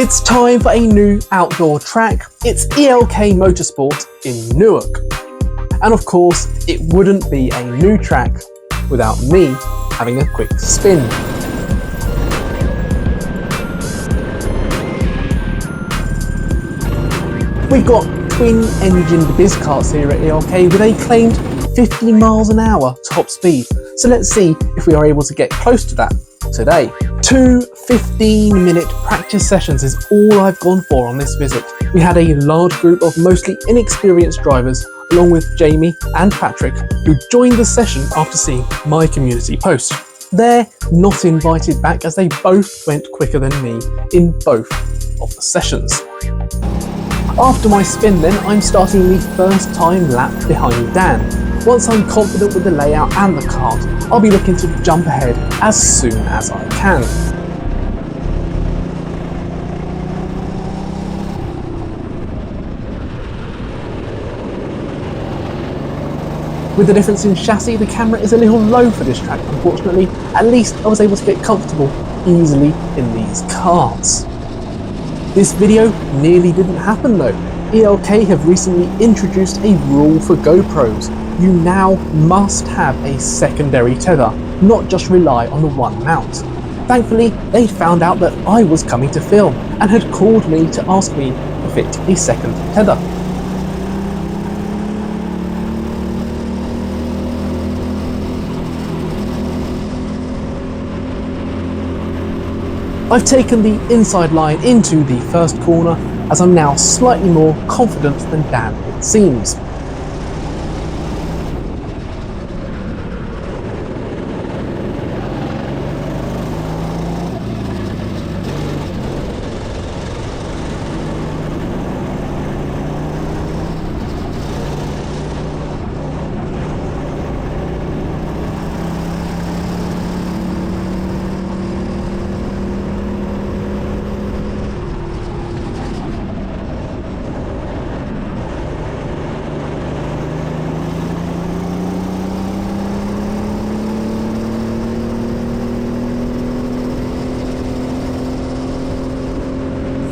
It's time for a new outdoor track. It's ELK Motorsport in Newark. And of course, it wouldn't be a new track without me having a quick spin. We've got twin-engined Biz Karts here at ELK with a claimed 50 miles an hour top speed. So let's see if we are able to get close to that today. 2 15-minute practice sessions is all I've gone for on this visit. We had a large group of mostly inexperienced drivers along with Jamie and Patrick, who joined the session after seeing my community post. They're not invited back as they both went quicker than me in both of the sessions. After my spin then, I'm starting the first time lap behind Dan. Once I'm confident with the layout and the kart, I'll be looking to jump ahead as soon as I can. With the difference in chassis, the camera is a little low for this track, unfortunately. At least I was able to get comfortable easily in these karts. This video nearly didn't happen though. ELK have recently introduced a rule for GoPros. You now must have a secondary tether, not just rely on the one mount. Thankfully, they found out that I was coming to film and had called me to ask me to fit a second tether. I've taken the inside line into the first corner as I'm now slightly more confident than Dan it seems.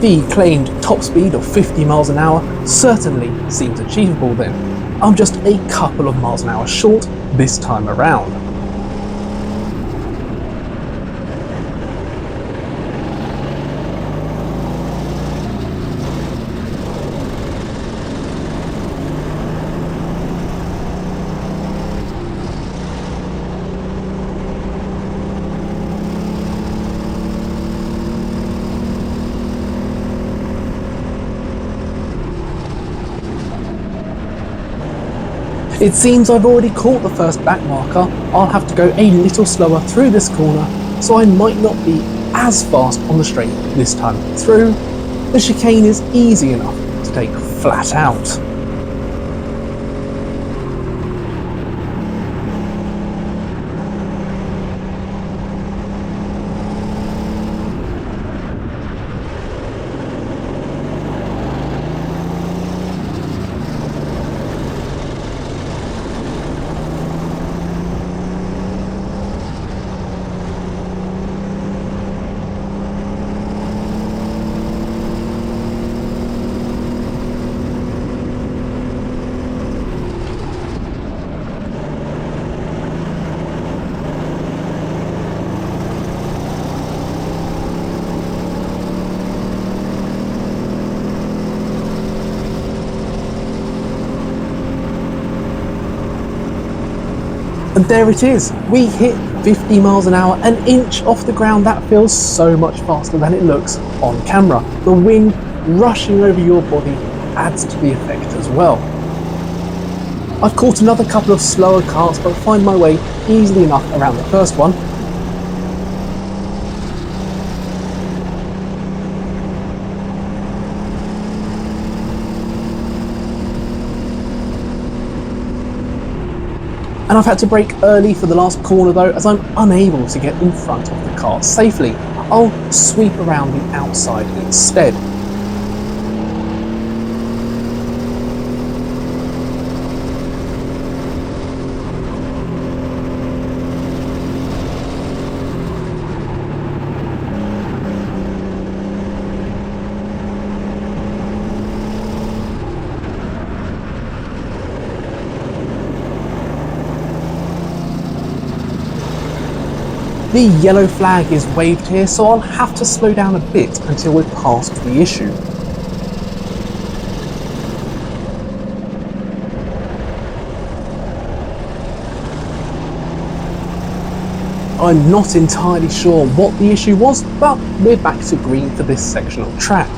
The claimed top speed of 50 miles an hour certainly seems achievable then. I'm just a couple of miles an hour short this time around. It seems I've already caught the first back marker. I'll have to go a little slower through this corner, so I might not be as fast on the straight this time through. The chicane is easy enough to take flat out. And there it is, we hit 50 miles an hour, an inch off the ground. That feels so much faster than it looks on camera. The wind rushing over your body adds to the effect as well. I've caught another couple of slower karts, but find my way easily enough around the first one. And I've had to brake early for the last corner though, as I'm unable to get in front of the kart safely. I'll sweep around the outside instead. The yellow flag is waved here, so I'll have to slow down a bit until we're past the issue. I'm not entirely sure what the issue was, but we're back to green for this section of track.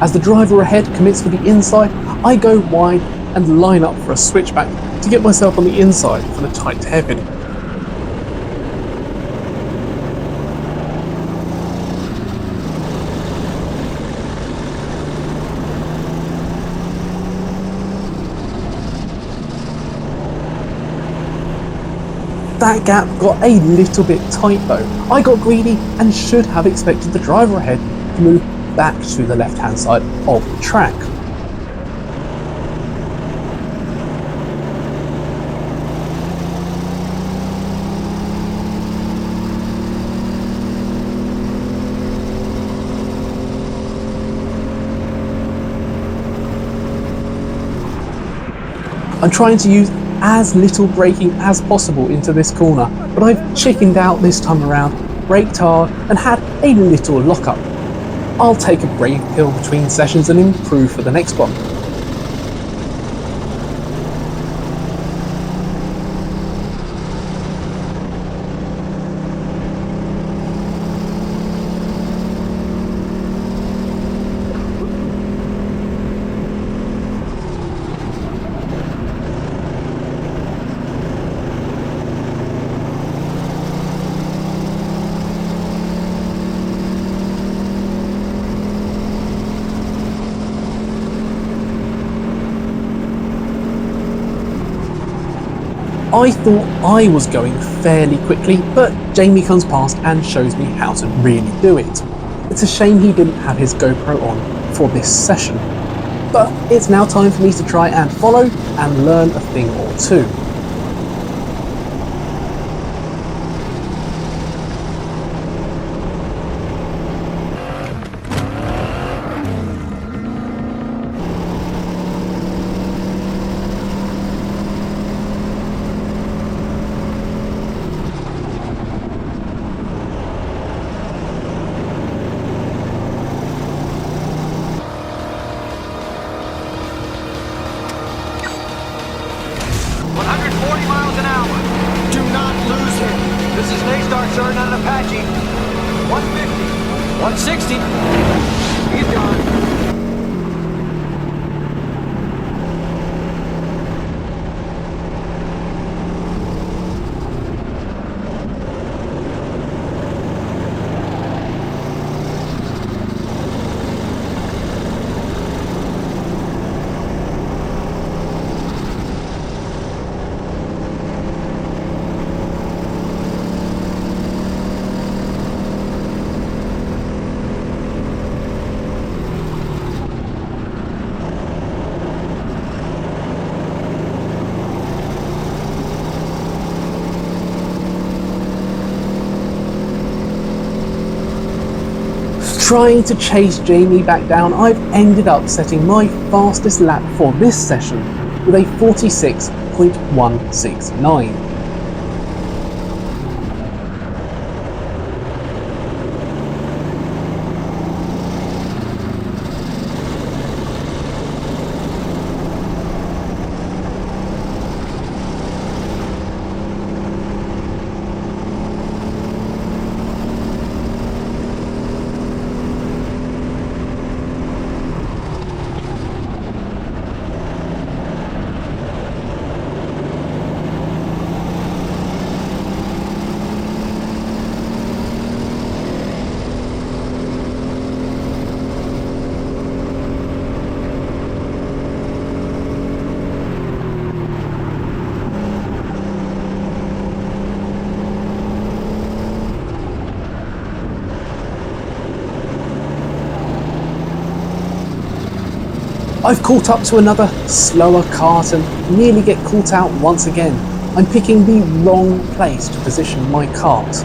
As the driver ahead commits for the inside, I go wide and line up for a switchback to get myself on the inside for the tight hairpin. That gap got a little bit tight though. I got greedy and should have expected the driver ahead to move back to the left hand side of the track. I'm trying to use as little braking as possible into this corner, but I've chickened out this time around, braked hard and had a little lockup. I'll take a brake pill between sessions and improve for the next one. I thought I was going fairly quickly, but Jamie comes past and shows me how to really do it. It's a shame he didn't have his GoPro on for this session. But it's now time for me to try and follow and learn a thing or two. Sir, not an Apache. 150. 160. He's gone. Trying to chase Jamie back down, I've ended up setting my fastest lap for this session with a 46.169. I've caught up to another slower kart and nearly get caught out once again. I'm picking the wrong place to position my kart.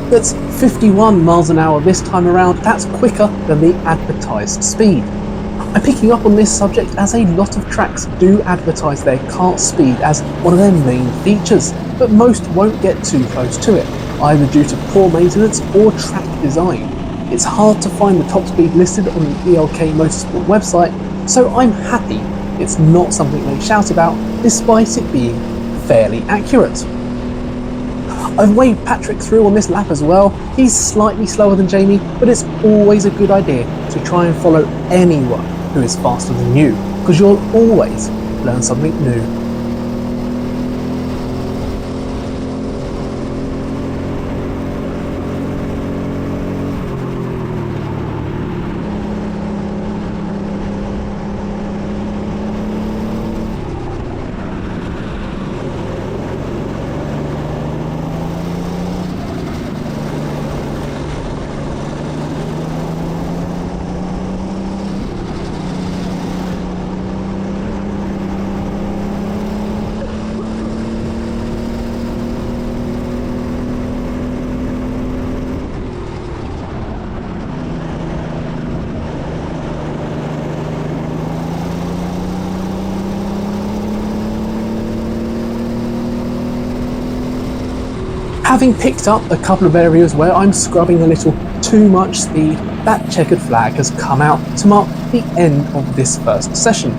That's 51 miles an hour this time around. That's quicker than the advertised speed. I'm picking up on this subject as a lot of tracks do advertise their kart speed as one of their main features, but most won't get too close to it, either due to poor maintenance or track design. It's hard to find the top speed listed on the ELK Motorsport website, so I'm happy it's not something they shout about, despite it being fairly accurate. I've waved Patrick through on this lap as well. He's slightly slower than Jamie, but it's always a good idea to try and follow anyone who is faster than you, because you'll always learn something new. Having picked up a couple of areas where I'm scrubbing a little too much speed, that checkered flag has come out to mark the end of this first session.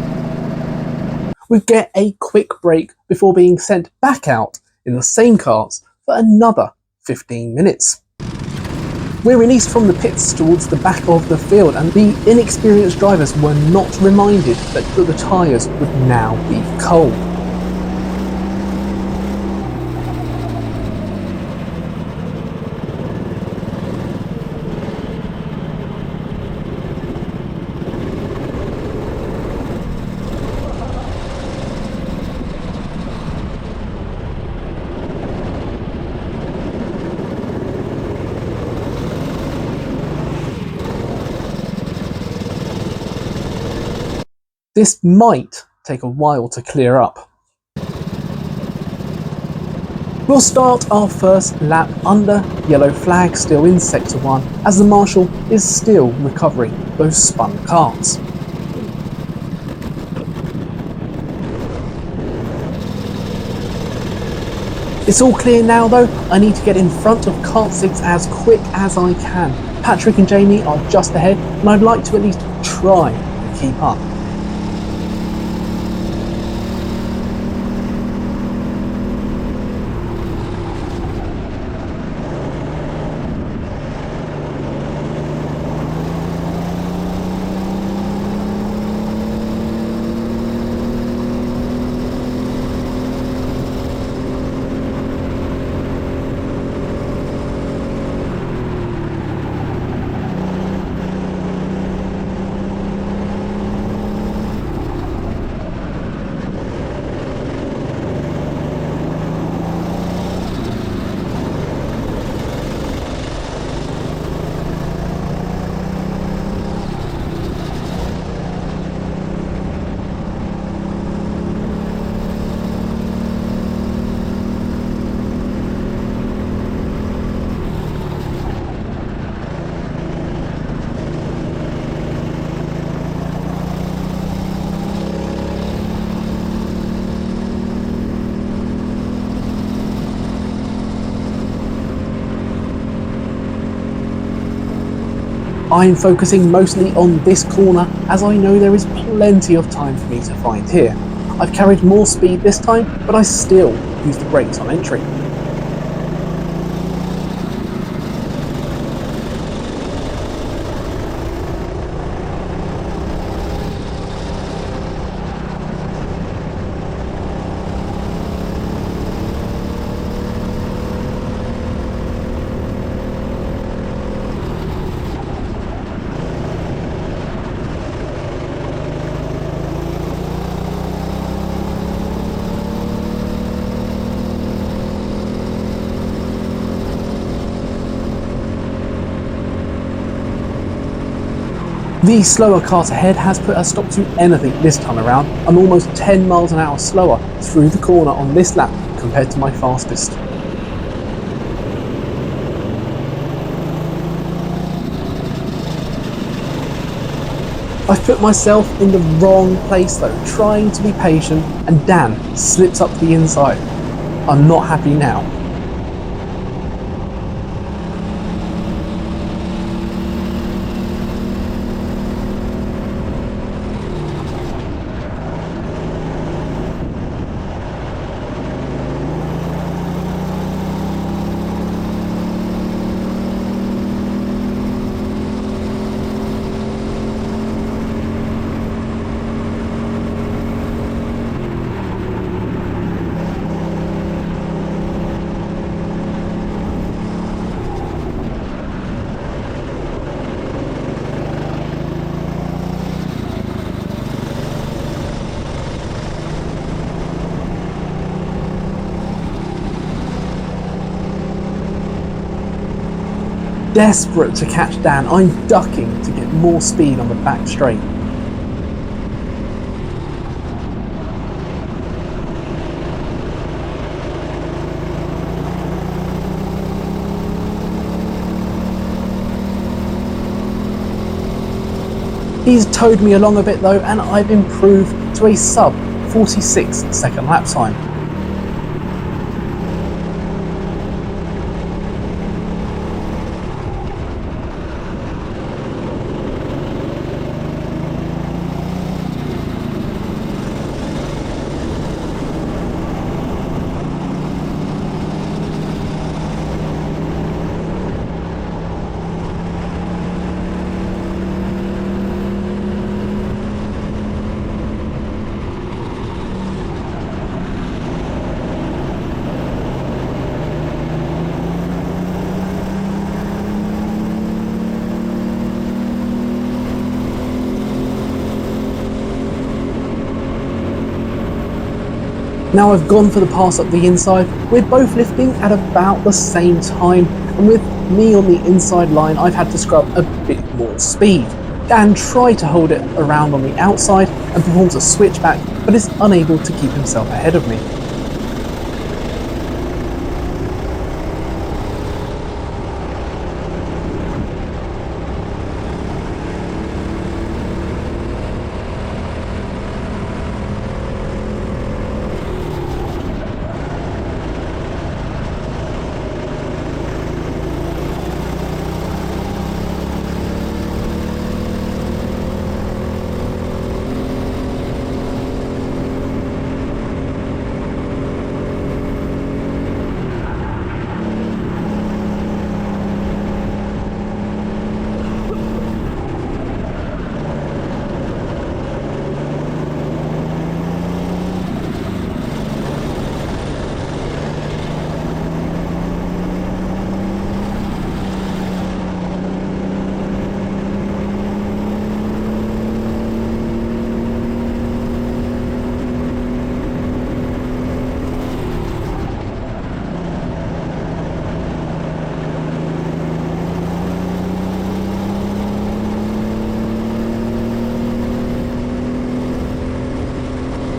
We get a quick break before being sent back out in the same karts for another 15 minutes. We're released from the pits towards the back of the field, and the inexperienced drivers were not reminded that the tyres would now be cold. This might take a while to clear up. We'll start our first lap under yellow flag, still in Sector 1, as the Marshal is still recovering those spun karts. It's all clear now though. I need to get in front of kart 6 as quick as I can. Patrick and Jamie are just ahead, and I'd like to at least try and keep up. I'm focusing mostly on this corner as I know there is plenty of time for me to find here. I've carried more speed this time, but I still use the brakes on entry. The slower kart ahead has put a stop to anything this time around. I'm almost 10 miles an hour slower through the corner on this lap compared to my fastest. I've put myself in the wrong place though, trying to be patient, and Dan slips up the inside. I'm not happy now. Desperate to catch Dan, I'm ducking to get more speed on the back straight. He's towed me along a bit though, and I've improved to a sub 46 second lap time. Now I've gone for the pass up the inside. We're both lifting at about the same time, and with me on the inside line, I've had to scrub a bit more speed. Dan tried to hold it around on the outside and performs a switchback, but is unable to keep himself ahead of me.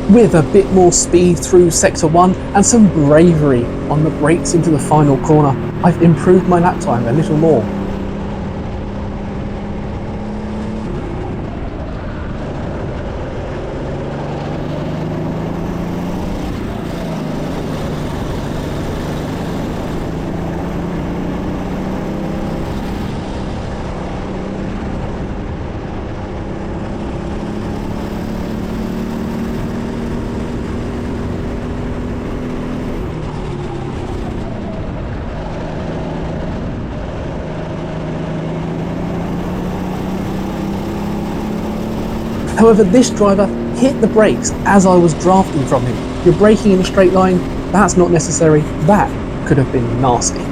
With a bit more speed through sector 1 and some bravery on the brakes into the final corner, I've improved my lap time a little more. However, this driver hit the brakes as I was drafting from him. You're braking in a straight line, that's not necessary, that could have been nasty.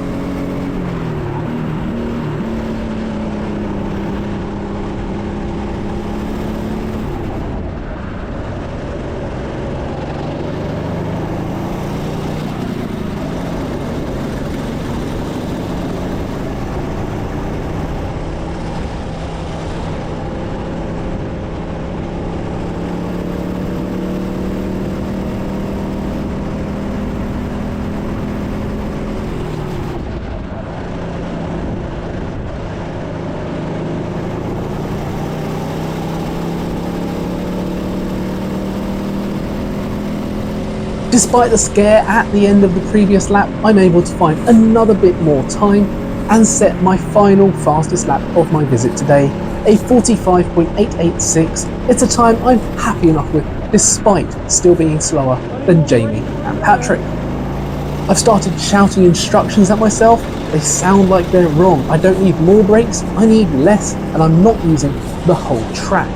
Despite the scare at the end of the previous lap, I'm able to find another bit more time and set my final fastest lap of my visit today, a 45.886. It's a time I'm happy enough with, despite still being slower than Jamie and Patrick. I've started shouting instructions at myself. They sound like they're wrong. I don't need more brakes, I need less, and I'm not using the whole track.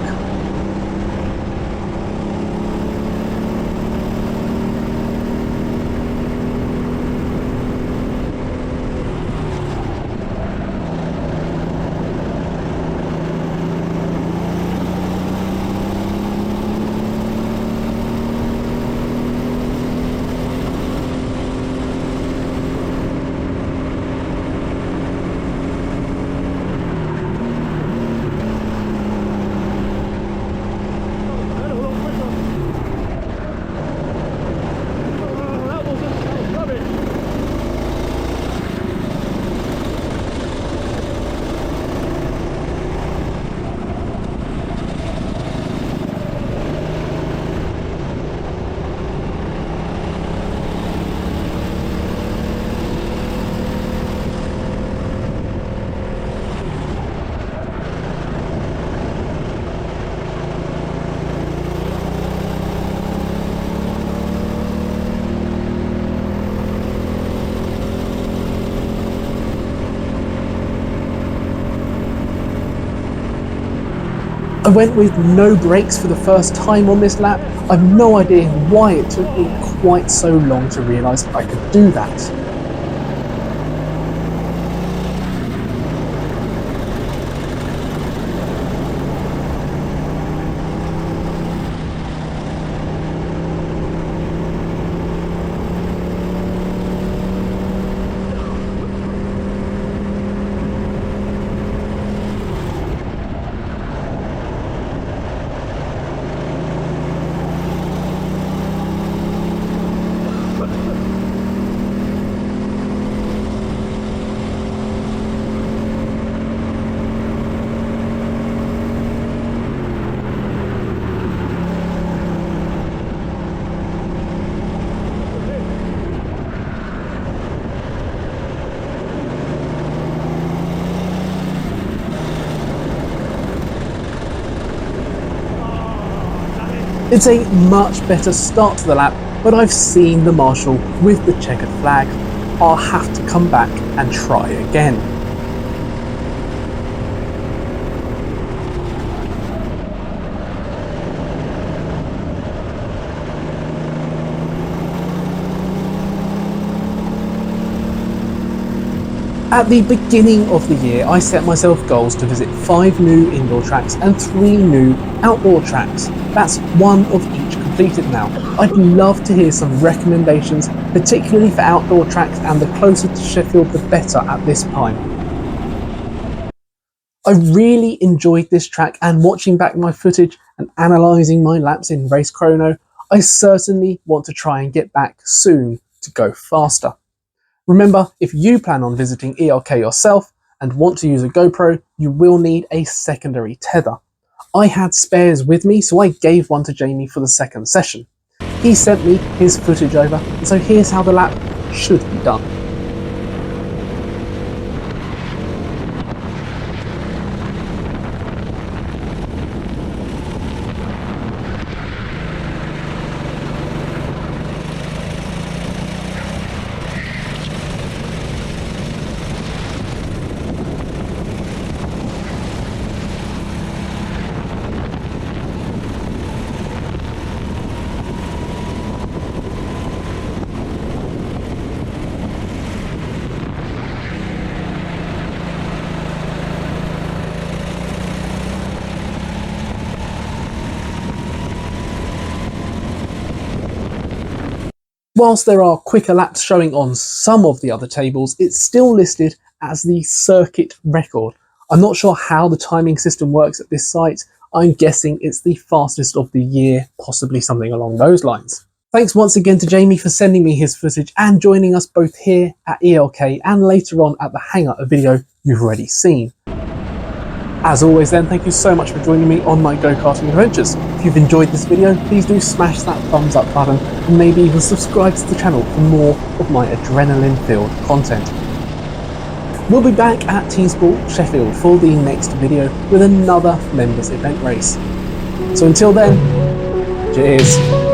I went with no brakes for the first time on this lap. I've no idea why it took me quite so long to realise I could do that. It's a much better start to the lap, but I've seen the marshal with the checkered flag. I'll have to come back and try again. At the beginning of the year, I set myself goals to visit 5 new indoor tracks and 3 new outdoor tracks. That's 1 of each completed now. I'd love to hear some recommendations, particularly for outdoor tracks, and the closer to Sheffield the better at this time. I really enjoyed this track, and watching back my footage and analysing my laps in Race Chrono, I certainly want to try and get back soon to go faster. Remember, if you plan on visiting ELK yourself and want to use a GoPro, you will need a secondary tether. I had spares with me, so I gave one to Jamie for the second session. He sent me his footage over, and so here's how the lap should be done. Whilst there are quicker laps showing on some of the other tables, it's still listed as the circuit record. I'm not sure how the timing system works at this site. I'm guessing it's the fastest of the year, possibly something along those lines. Thanks once again to Jamie for sending me his footage and joining us both here at ELK and later on at the Hangar, a video you've already seen. As always then, thank you so much for joining me on my go-karting adventures. If you've enjoyed this video, please do smash that thumbs up button and maybe even subscribe to the channel for more of my adrenaline-filled content. We'll be back at Team Sport Sheffield for the next video with another members event race. So until then, cheers.